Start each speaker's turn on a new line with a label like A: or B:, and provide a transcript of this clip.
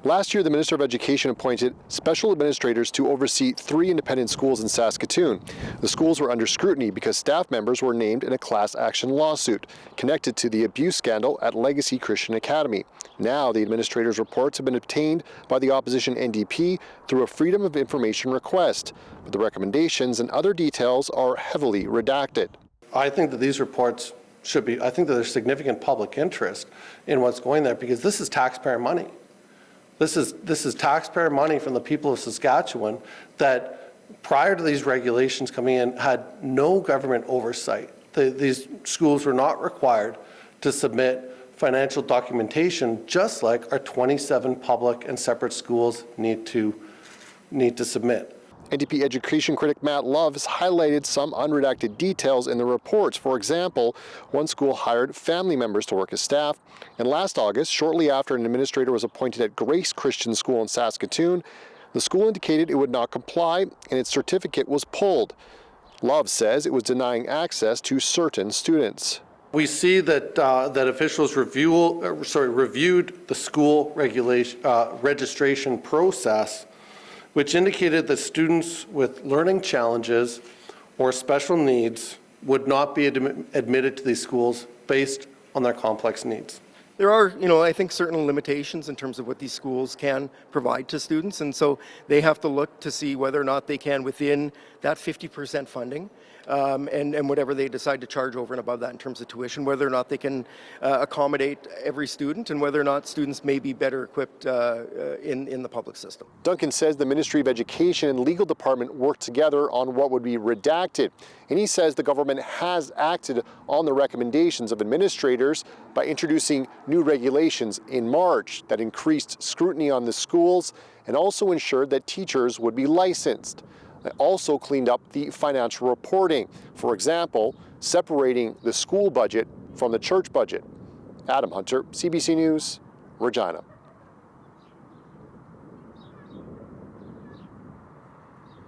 A: Last year, the Minister of Education appointed special administrators to oversee 3 independent schools in Saskatoon. The schools were under scrutiny because staff members were named in a class action lawsuit connected to the abuse scandal at Legacy Christian Academy. Now, the administrators' reports have been obtained by the Opposition NDP through a Freedom of Information request, but the recommendations and other details are heavily redacted.
B: I think that these reports should be, I think that there's significant public interest in what's going there because this is taxpayer money. This is taxpayer money from the people of Saskatchewan that prior to these regulations coming in had no government oversight. These schools were not required to submit financial documentation, just like our 27 public and separate schools need to submit.
A: NDP education critic Matt Love has highlighted some unredacted details in the reports. For example, one school hired family members to work as staff, and last August, shortly after an administrator was appointed at Grace Christian School in Saskatoon, the school indicated it would not comply and its certificate was pulled. Love says it was denying access to certain students.
B: We see that officials reviewed the school registration process, which indicated that students with learning challenges or special needs would not be admitted to these schools based on their complex needs.
C: There are, I think certain limitations in terms of what these schools can provide to students, and so they have to look to see whether or not they can, within that 50% funding, and whatever they decide to charge over and above that in terms of tuition, whether or not they can accommodate every student and whether or not students may be better equipped in the public system.
A: Duncan says the Ministry of Education and Legal Department worked together on what would be redacted. And he says the government has acted on the recommendations of administrators by introducing new regulations in March that increased scrutiny on the schools and also ensured that teachers would be licensed. They also cleaned up the financial reporting, for example, separating the school budget from the church budget. Adam Hunter, CBC News, Regina.